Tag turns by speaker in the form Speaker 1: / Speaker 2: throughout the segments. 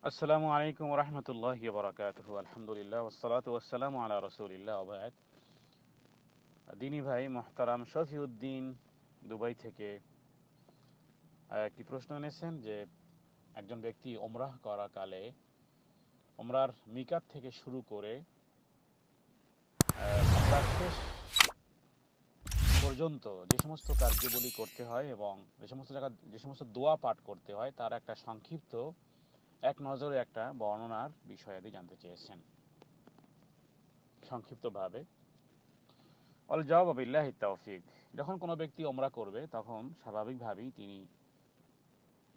Speaker 1: আসসালামু আলাইকুম রহমতুল্লাহি বারাকাতুহু। আলহামদুলিল্লাহ ওয়াসসালাতু ওয়াসসালামু আলা রাসূলিল্লাহ ওয়া বা'দ। দিনী ভাই মুহতারাম শফিউদ্দিন দুবাই থেকে একটি প্রশ্ন এনেছেন যে একজন ব্যক্তি ওমরাহ করাকালে ওমরার মিকাত থেকে শুরু করে ওমরার শেষ পর্যন্ত যে সমস্ত কার্যাবলী করতে হয় এবং যে সমস্ত দোয়া পাঠ করতে হয় তার একটা সংক্ষিপ্ত এক নজরে একটা বর্ণনার বিষয়াদি জানতে চেয়েছেন সংক্ষিপ্তভাবে। অল জবাব বিল্লাহি তৌফিক। যখন কোনো ব্যক্তি ওমরা করবে তখন স্বাভাবিকভাবেই তিনি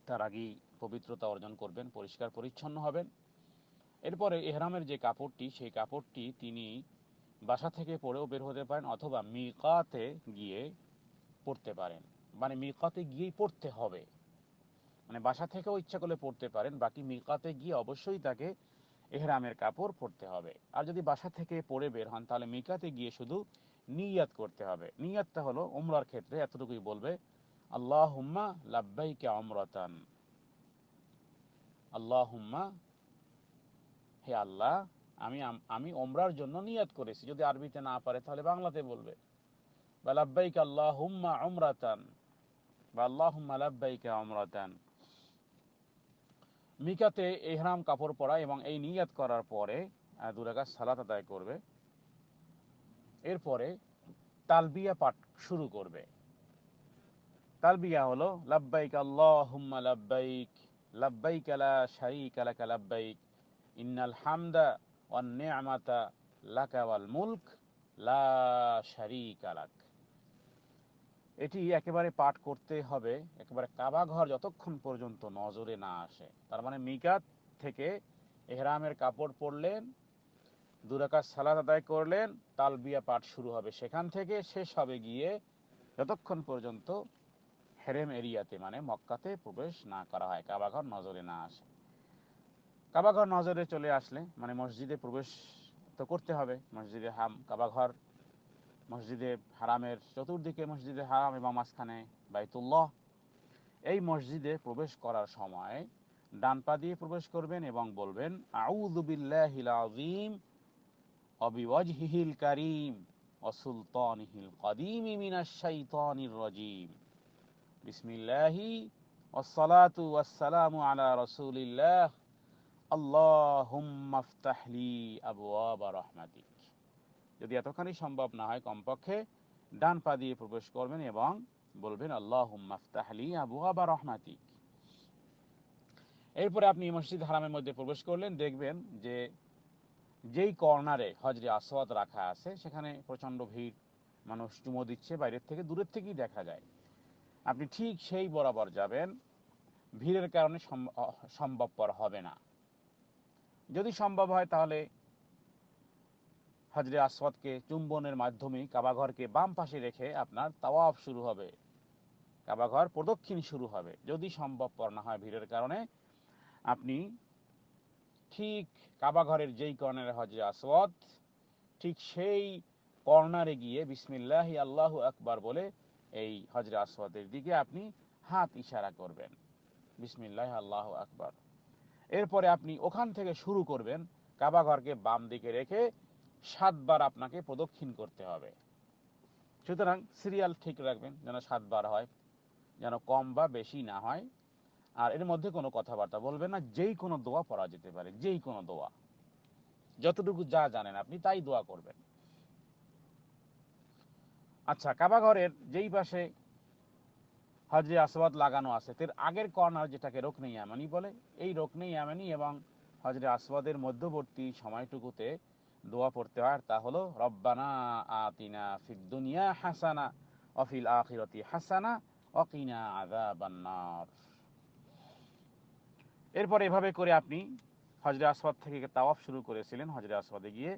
Speaker 1: তার আগেই পবিত্রতা অর্জন করবেন, পরিষ্কার পরিচ্ছন্ন হবেন। এরপরে ইহরামের যে কাপড়টি সেই কাপড়টি তিনি বাসা থেকে পরেও বের হতে পারেন অথবা মিকাতে গিয়ে পরতে পারেন। মানে মিকাতে গিয়েই পরতে হবে, মানে বাসা থেকেও ইচ্ছা করলে পরতে পারেন, বাকি মিকাতে গিয়ে অবশ্যই তাকে ইহরামের কাপড় পরতে হবে। আর যদি বাসা থেকে পরে বের হন তাহলে মিকাতে গিয়ে শুধু নিয়াত করতে হবে। নিয়াতটা হলো উমরার ক্ষেত্রে এতটুকুই বলবে, আল্লাহুম্মা লাব্বাইকা উমরাতান, আল্লাহুম্মা, হে আল্লাহ, আমি আমি ওমরার জন্য নিয়াত করেছি। যদি আরবিতে না পারে তাহলে বাংলাতে বলবে, বা লাব্বাইকা আল্লাহুম্মা উমরাতান, বা আল্লাহুম্মা লাব্বাইকা উমরাতান। মিকাতে ইহরাম কাপড় পরা এবং এই নিয়াত করার পরে 2 রাকাত সালাত আদায় করবে। এরপরে তালবিয়া পাঠ শুরু করবে। তালবিয়া হলো লাব্বাইক আল্লাহুম্মা লাব্বাইক, লাব্বাইক লা শারীকা লাকা লাব্বাইক, ইন্নাল হামদা ওয়ান নি'মাতা লাকা ওয়াল মুলক লা শারীকা লাক। এটি একেবারে পাঠ করতে হবে একেবারে কাবা ঘর যতক্ষণ পর্যন্ত নজরে না আসে। তার মানে মিকাত থেকে ইহরামের কাপড় পরলেন, 2 রাকাত সালাত আদায় করলেন, তালবিয়া পাঠ শুরু হবে, সেখান থেকে শেষ হবে গিয়ে যতক্ষণ পর্যন্ত হেরেম এরিয়াতে মানে মক্কাতে প্রবেশ না করা হয়, কাবাঘর নজরে না আসে। কাবাঘর নজরে চলে আসলে মানে মসজিদে প্রবেশ তো করতে হবে। মসজিদে কাবাঘর মসজিদে হারামের চতুর্দিকে মসজিদে হারাম এবং মাঝখানে বাইতুল্লাহ। এই মসজিদে প্রবেশ করার সময় ডান পা দিয়ে প্রবেশ করবেন এবং বলবেন আউযু বিল্লাহিল আযীম ওয়া বিওয়াজহিল কারীম ওয়া সুলতানিহিল কদীম মিনাশ শাইতানির রাজীম, বিসমিল্লাহি ওয়াসসালাতু ওয়াসসালামু আলা রাসূলিল্লাহ, আল্লাহুম্মা ইফতাহলি আবওয়াবা রাহমাতিক। যদি এতখানি সম্ভব না হয় কমপক্ষে ডান পা দিয়ে প্রবেশ করবেন এবং বলবেন আল্লাহুম্মা ইফতাহলি আবওয়াবা রাহমাতিক। এরপরে আপনি মসজিদ হারামের মধ্যে প্রবেশ করলেন, দেখবেন যে যেই কর্নারে হজরে আসওয়াদ রাখা আছে সেখানে প্রচণ্ড ভিড়, মানুষ চুমো দিচ্ছে, বাইরের থেকে দূরের থেকেই দেখা যায়। আপনি ঠিক সেই বরাবর যাবেন, ভিড়ের কারণে সম্ভবপর হবে না। যদি সম্ভব হয় তাহলে হজরে আসওয়াদকে চুম্বনের মাধ্যমে কাবাঘরকে বাম পাশে রেখে আপনার তাওয়াফ শুরু হবে, কাবাঘর প্রদক্ষিণ শুরু হবে। যদি সম্ভবপর না হয় ভিড়ের কারণে, আপনি ঠিক কাবাঘরের যেই কর্নারে হজরে আসওয়াদ ঠিক সেই কর্নারে গিয়ে বিসমিল্লাহি আল্লাহু আকবার বলে এই হজরে আসওয়াদের দিকে আপনি হাত ইশারা করবেন, বিসমিল্লাহি আল্লাহু আকবার। এরপরে আপনি ওখান থেকে শুরু করবেন, কাবাঘরকে বাম দিকে রেখে 7 বার আপনাকে প্রদক্ষিণ করতে হবে। সুতরাং সিরিয়াল ঠিক রাখবেন যেন 7 বার হয়, যেন কম বা বেশি না হয়। আর এর মধ্যে কোনো কথাবার্তা বলবেন না, যেই কোনো দোয়া পড়া যেতে পারে, যেই কোনো দোয়া, যতটুকু যা জানেন আপনি তাই দোয়া করবেন। আচ্ছা, কাবাঘরের যেই পাশে হজরে আসওয়াদ লাগানো আছে এর আগের কর্নার যেটাকে রুকনে ইয়ামানি বলে, এই রুকনে ইয়ামানি এবং হজরে আসওয়াদের মধ্যবর্তী সময়টুকুতে দোয়া পড়তে হয়, আর তা হলো রব্বানা আতিনা ফিদ দুনিয়া হাসানা ওয়া ফিল আখিরাতি হাসানা ওয়া কিনা আযাবান নার। এরপর এভাবে করে আপনি হজরে আসওয়াদ থেকে তাওয়াফ শুরু করেছিলেন, হজরে আসওয়াদে গিয়ে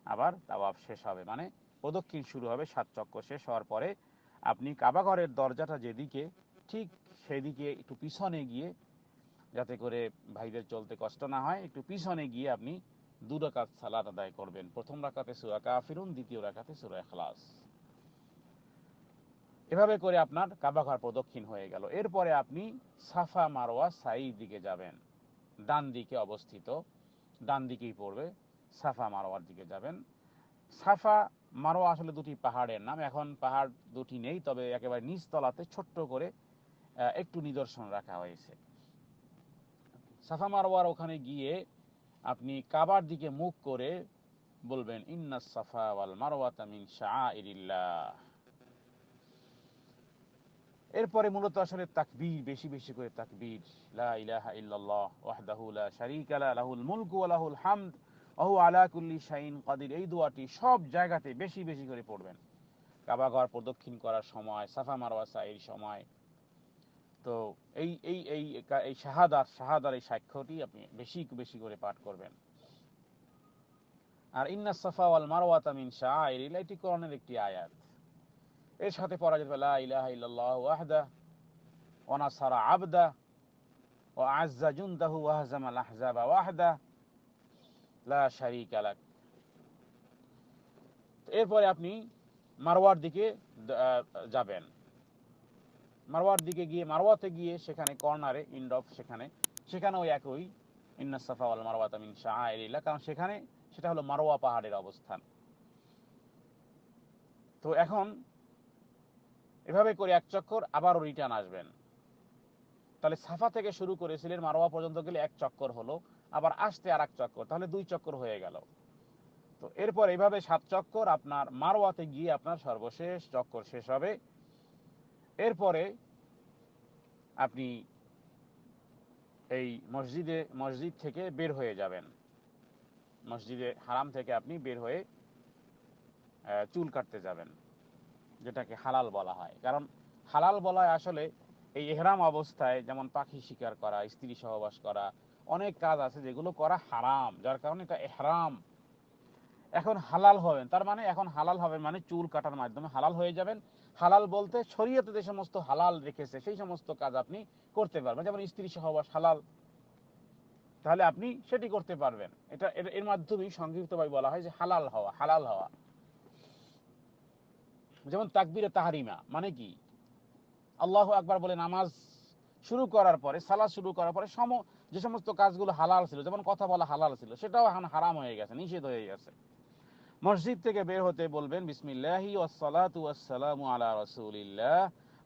Speaker 1: আবার তাওয়াফ শেষ হবে, মানে প্রদক্ষিণ শুরু হবে। 7 চক্কর শেষ হওয়ার পরে আপনি কাবাঘরের দরজাটা যেদিকে ঠিক সেদিকে একটু পিছনে গিয়ে, যাতে করে ভাইদের চলতে কষ্ট না হয়, একটু পিছনে গিয়ে আপনি 2 রাকাত সালাত আদায় করবেন। প্রথম রাকাতে সূরা কাফিরুন, দ্বিতীয় রাকাতে সূরা ইখলাস। এভাবে করে আপনার কাবাঘর প্রদক্ষিণ হয়ে গেল। এরপরে আপনি সাফা মারওয়া সাই দিকে যাবেন। ডান দিকে অবস্থিত, ডান দিকেই পড়বে, সাফা মারওয়ার দিকে যাবেন। সাফা মারওয়া আসলে দুটি পাহাড়ের নাম, এখন পাহাড় দুটি নেই, তবে একেবারে নিচতলাতে ছোট্ট করে একটু নিদর্শন রাখা হয়েছে। সাফা মারওয়ার ওখানে গিয়ে আপনি কাবার দিকে মুখ করে বলবেন ইন্নাস সাফা ওয়াল মারওয়াতা মিন শাআইরিল্লাহ। এরপরে মূলত আসলে তাকবীর, বেশি বেশি করে তাকবীর, লা ইলাহা ইল্লাল্লাহ ওয়াহদাহু লা শারীকা লাহু লাহুল মুলকু ওয়া লাহুল হামদ ওয়া হুয়া আলা কুল্লি শাইইন কাদির, এই দোয়াটি সব জায়গাতে বেশি বেশি করে পড়বেন। কাবা ঘর প্রদক্ষিণ করার সময়, সাফা মারওয়া সাইর সময়। তো এই এই এই এই শাহাদার এই সাক্ষ্যটি আপনি বেশি বেশি করে পাঠ করবেন। আর ইন্নাস সাফা ওয়াল মারওয়াতা মিন শাআইরিল্লাহ, এটি কোরআনের একটি আয়াত। এর সাথে পড়া যেতে পারে লা ইলাহা ইল্লাল্লাহ ওয়াহদা ওয়া নাসারা আবদা ওয়া আযযা জুনদাহু ওয়া হাযামাল আহজাবা ওয়াহদা লা শারীকা লাক। এরপরে আপনি মারওয়ার দিকে যাবেন। মারওয়ার দিকে গিয়ে, মারওয়াতে গিয়ে সেখানে কর্নারে ইন্ড অফ, সেখানেও একই ইন্নাস সাফা ওয়াল মারওয়াতা মিন শাআইরিল্লাহ, কারণ সেখানে সেটা হলো মারওয়া পাহাড়ের অবস্থান। তো এখন এভাবে করে এক চক্কর আবারও রিটার্ন আসবেন। তাহলে সাফা থেকে শুরু করেছিলেন, মারওয়া পর্যন্ত গেলে এক চক্কর হলো, আবার আসতে আর এক চক্কর, তাহলে 2 চক্কর হয়ে গেল। তো এরপর এইভাবে 7 চক্কর আপনার মারওয়াতে গিয়ে আপনার সর্বশেষ চক্কর শেষ হবে। এরপরে আপনি এই মসজিদ থেকে বের হয়ে যাবেন। মসজিদে হারাম থেকে আপনি বের হয়ে চুল কাটতে যাবেন, যেটাকে হালাল বলা হয়। কারণ হালাল বলা হয় আসলে এই ইহরাম অবস্থায়, যেমন পাখি শিকার করা, স্ত্রী সহবাস করা, অনেক কাজ আছে যেগুলো করা হারাম, যার কারণে এটা ইহরাম। এখন হালাল হবেন, তার মানে এখন হালাল হবেন মানে চুল কাটার মাধ্যমে হালাল হয়ে যাবেন। হালাল বলতে শরীয়তে যে সমস্ত হালাল রেখেছে সেই সমস্ত কাজ আপনি করতে পারবেন, যেমন স্ত্রী সহবাস হালাল, তাহলে আপনি সেটি করতে পারবেন। এটা এর মাধ্যমেই সংক্ষিপ্তভাবে বলা হয় যে হালাল হওয়া, হালাল হওয়া। যেমন তাকবীরে তাহরিমা মানে কি, আল্লাহু আকবার বলে নামাজ শুরু করার পরে, সালাত শুরু করার পরে যে সমস্ত কাজগুলো হালাল ছিল, যেমন কথা বলা হালাল ছিল, সেটাও এখন হারাম হয়ে গেছে, নিষেধ হয়ে গেছে। মসজিদ থেকে বের হতে বলবেন বিসমিল্লাহি ওয়াসসালাতু ওয়াসসালামু আলা রাসূলিল্লাহ,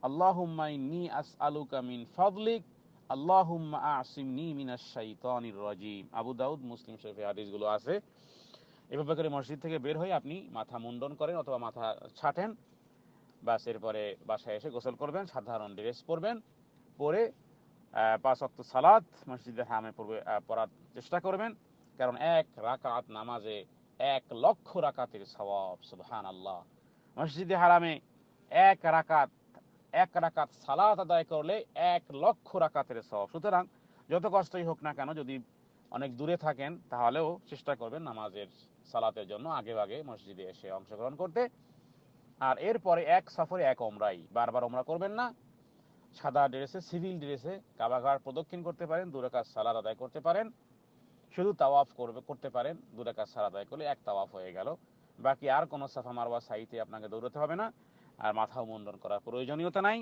Speaker 1: আল্লাহুম্মা ইন্নী আসআলুকা মিন ফাদলিক, আল্লাহুম্মা আ'সিমনি মিনাশ শাইতানির রাজীম। আবু দাউদ, মুসলিম শরীফে হাদিসগুলো আছে। এভাবে করে মসজিদ থেকে বের হয়ে আপনি মাথা মুন্ডন করেন অথবা মাথা ছাটেন, বাস এরপরে বাসায় এসে গোসল করবেন, সাধারণ ড্রেস পরবেন, পরে 5 ওয়াক্ত সালাত মসজিদের হারামে পড়ার চেষ্টা করবেন। কারণ 1 রাকাত নামাজে 1 লক্ষ রাকাতের সওয়াব, সুবহানাল্লাহ। মসজিদে হারামে 1 রাকাত সালাত আদায় করলে 1 লক্ষ রাকাতের সওয়াব। সুতরাং যত কষ্টই হোক না কেন, যদি অনেক দূরে থাকেন তাহলেও চেষ্টা করবেন নামাজের সালাতের জন্য আগে আগে মসজিদে এসে অংশগ্রহণ করতে। আর এরপরে 1 সফরে 1 ওমরাই, বারবার ওমরা করবেন না। সাদা ড্রেসে, সিভিল ড্রেসে কাবাঘর প্রদক্ষিণ করতে পারেন, 2 রাকাত সালাত আদায় করতে পারেন, শুধু তাওয়াফ করতে পারেন। 2 রাকাত সালাত আদায় করলে 1 তাওয়াফ হয়ে গেল। বাকি আর কোনো সাফা মারওয়া সাইতে আপনাকে দৌড়াতে হবে না, আর মাথাও মুন্ডন করার প্রয়োজনীয়তা নাই।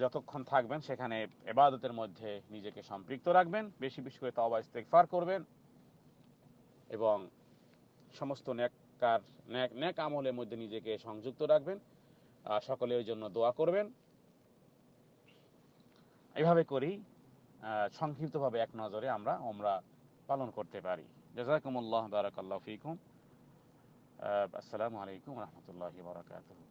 Speaker 1: যতক্ষণ থাকবেন সেখানে ইবাদতের মধ্যে নিজেকে সম্পৃক্ত রাখবেন, বেশি বেশি করে তাওবা ইস্তেগফার করবেন এবং সমস্ত নেক আমলের মধ্যে নিজেকে সংযুক্ত রাখবেন। সকলের জন্য দোয়া করবেন। এভাবে করেই সংক্ষিপ্তভাবে এক নজরে আমরা পালন করতে পারি। জাযাকুমুল্লাহ, বারাকাল্লাহু ফীকুম। আসসালামু আলাইকুম ওয়া রাহমাতুল্লাহি ওয়া বারাকাতুহু।